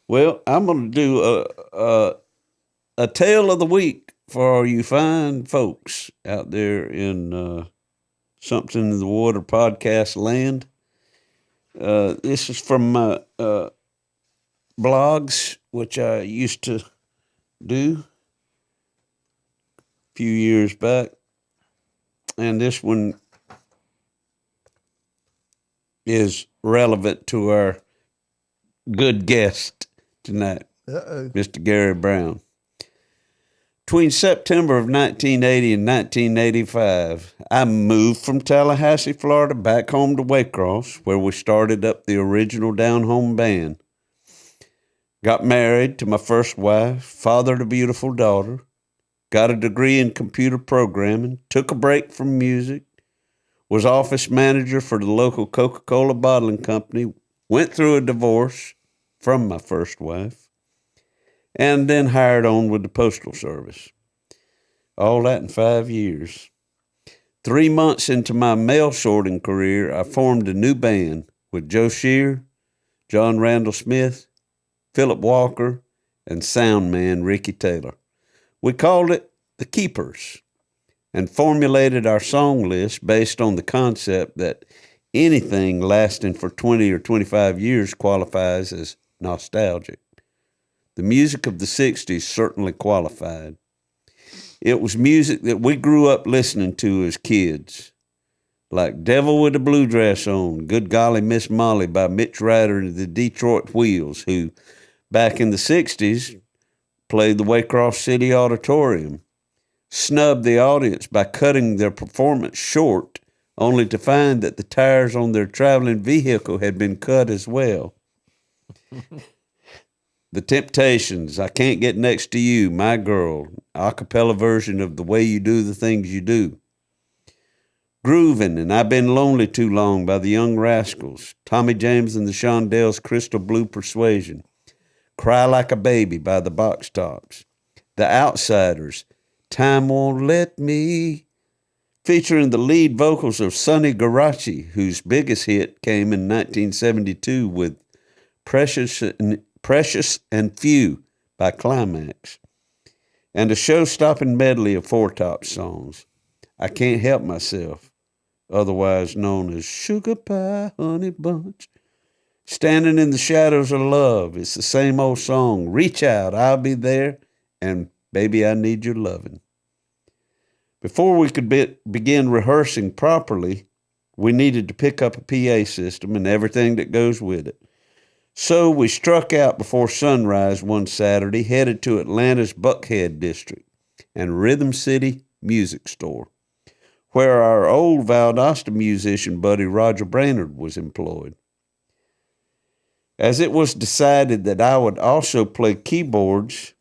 Well, I'm going to do a tale of the week for all you fine folks out there in Something in the Water podcast land. This is from my blogs, which I used to do a few years back. And this one is relevant to our good guest tonight, Mr. Gary Brown. Between September of 1980 and 1985, I moved from Tallahassee, Florida, back home to Waycross, where we started up the original Down Home band. Got married to my first wife, fathered a beautiful daughter, got a degree in computer programming, took a break from music, was office manager for the local Coca-Cola bottling company, went through a divorce from my first wife, and then hired on with the Postal Service. All that in 5 years. 3 months into my mail sorting career, I formed a new band with Joe Shear, John Randall Smith, Phillip Walker, and sound man Ricky Taylor. We called it The Keepers and formulated our song list based on the concept that anything lasting for 20 or 25 years qualifies as nostalgic. The music of the 60s certainly qualified. It was music that we grew up listening to as kids, like Devil with a Blue Dress On, Good Golly Miss Molly by Mitch Ryder and the Detroit Wheels, who back in the 60s played the Waycross City Auditorium, snubbed the audience by cutting their performance short, only to find that the tires on their traveling vehicle had been cut as well. The Temptations, I Can't Get Next to You, My Girl, a cappella version of The Way You Do the Things You Do. Groovin' and I've Been Lonely Too Long by the Young Rascals, Tommy James and the Shondells' Crystal Blue Persuasion, Cry Like a Baby by the Box Tops, The Outsiders, Time Won't Let Me, featuring the lead vocals of Sonny Garachi, whose biggest hit came in 1972 with Precious and Few by Climax, and a show-stopping medley of Four Top songs, I Can't Help Myself, otherwise known as Sugar Pie Honey Bunch, Standing in the Shadows of Love, it's the same old song, Reach Out, I'll Be There, and Baby, I Need Your Lovin'. Before we could begin rehearsing properly, we needed to pick up a PA system and everything that goes with it. So we struck out before sunrise one Saturday, headed to Atlanta's Buckhead District and Rhythm City Music Store, where our old Valdosta musician buddy Roger Brainerd was employed. As it was decided that I would also play keyboards,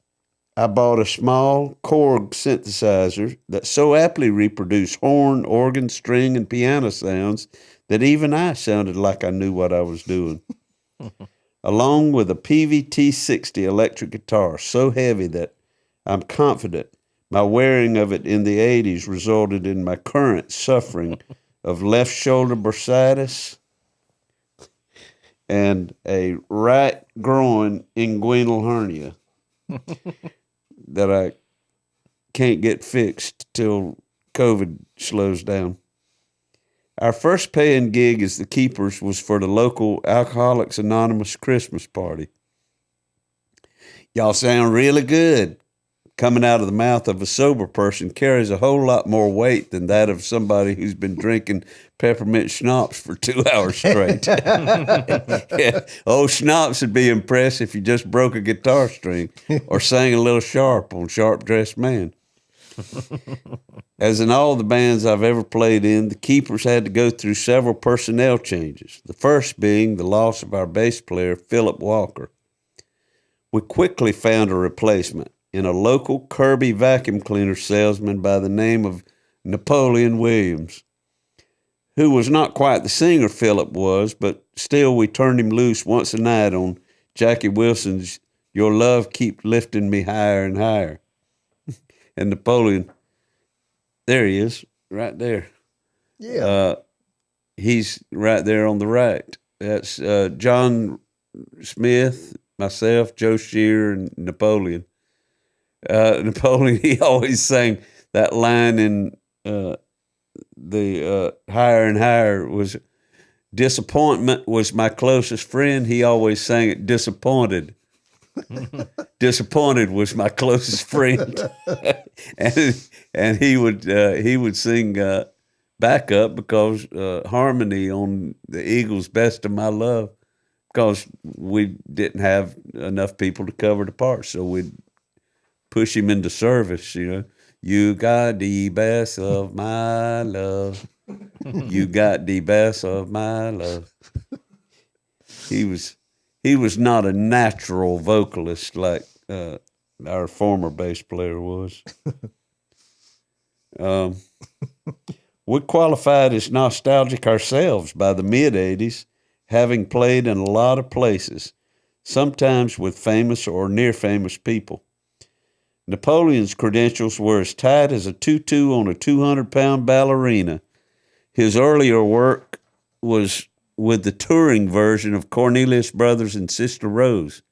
I bought a small Korg synthesizer that so aptly reproduced horn, organ, string, and piano sounds that even I sounded like I knew what I was doing. Along with a PVT-60 electric guitar so heavy that I'm confident my wearing of it in the 80s resulted in my current suffering of left shoulder bursitis and a right groin inguinal hernia that I can't get fixed till COVID slows down. Our first paying gig as the Keepers was for the local Alcoholics Anonymous Christmas party. Y'all sound really good. Coming out of the mouth of a sober person carries a whole lot more weight than that of somebody who's been drinking peppermint schnapps for 2 hours straight. Yeah. Old Schnapps would be impressed if you just broke a guitar string or sang a little sharp on Sharp Dressed Man. As in all the bands I've ever played in, the Keepers had to go through several personnel changes, the first being the loss of our bass player, Phillip Walker. We quickly found a replacement in a local Kirby vacuum cleaner salesman by the name of Napoleon Williams, who was not quite the singer Phillip was, but still we turned him loose once a night on Jackie Wilson's Your Love Keep Lifting Me Higher and Higher. And Napoleon, there he is, right there. Yeah. He's right there on the right. That's John Smith, myself, Joe Shear, and Napoleon. Napoleon, he always sang that line in the Higher and Higher was, disappointment was my closest friend. He always sang it, disappointed. Disappointed was my closest friend. and he would sing backup because harmony on the Eagles' Best of My Love, because we didn't have enough people to cover the parts, so we'd push him into service, You got the best of my love. You got the best of my love. He was not a natural vocalist like our former bass player was. We qualified as nostalgic ourselves by the mid-'80s, having played in a lot of places, sometimes with famous or near-famous people. Napoleon's credentials were as tight as a tutu on a 200-pound ballerina. His earlier work was with the touring version of Cornelius Brothers and Sister Rose,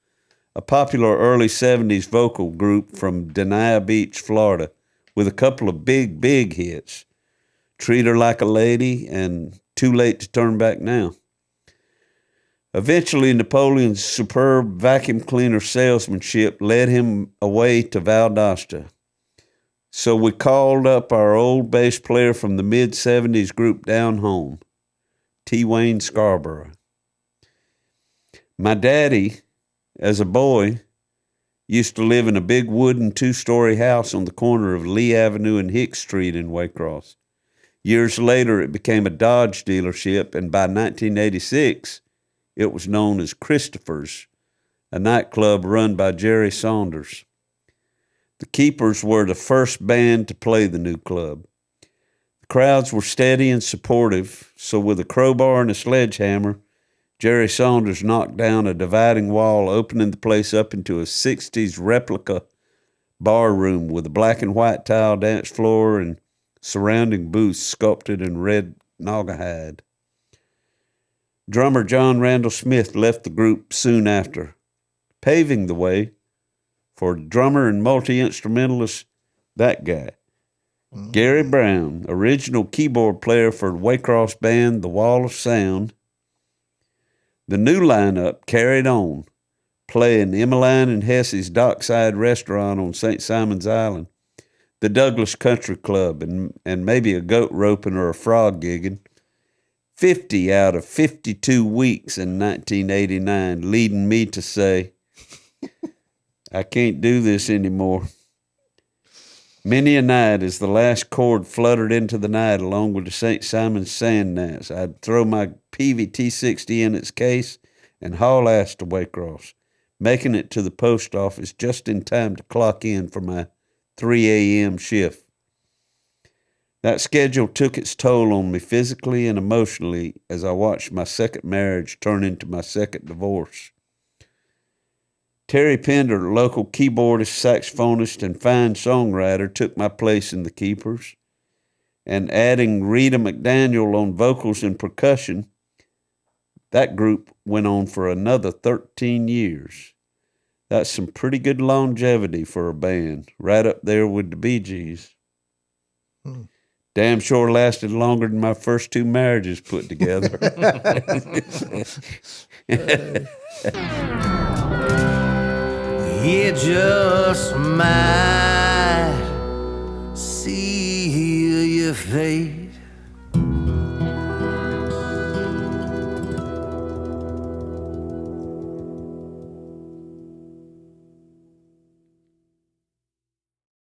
a popular early 70s vocal group from Dania Beach, Florida, with a couple of big hits, Treat Her Like a Lady and Too Late to Turn Back Now. Eventually, Napoleon's superb vacuum cleaner salesmanship led him away to Valdosta. So we called up our old bass player from the mid-'70s group Down Home, T. Wayne Scarborough. My daddy, as a boy, used to live in a big wooden 2-story house on the corner of Lee Avenue and Hicks Street in Waycross. Years later, it became a Dodge dealership, and by 1986, it was known as Christopher's, a nightclub run by Jerry Saunders. The Keepers were the first band to play the new club. The crowds were steady and supportive, so with a crowbar and a sledgehammer, Jerry Saunders knocked down a dividing wall, opening the place up into a 60s replica bar room with a black and white tile dance floor and surrounding booths sculpted in red naugahyde. Drummer John Randall Smith left the group soon after, paving the way for drummer and multi-instrumentalist, that guy, Gary Brown, original keyboard player for Waycross band The Wall of Sound. The new lineup carried on, playing Emmeline and Hesse's Dockside Restaurant on St. Simon's Island, the Douglas Country Club, and maybe a goat roping or a frog gigging. 50 out of 52 weeks in 1989, leading me to say, I can't do this anymore. Many a night as the last chord fluttered into the night along with the St. Simon's Sand Gnats, I'd throw my PVT 60 in its case and haul ass to Waycross, making it to the post office just in time to clock in for my 3 a.m. shift. That schedule took its toll on me physically and emotionally as I watched my second marriage turn into my second divorce. Terry Pender, local keyboardist, saxophonist, and fine songwriter, took my place in the Keepers. And adding Rita McDaniel on vocals and percussion, that group went on for another 13 years. That's some pretty good longevity for a band, right up there with the Bee Gees. Damn sure lasted longer than my first 2 marriages put together. You just might see your face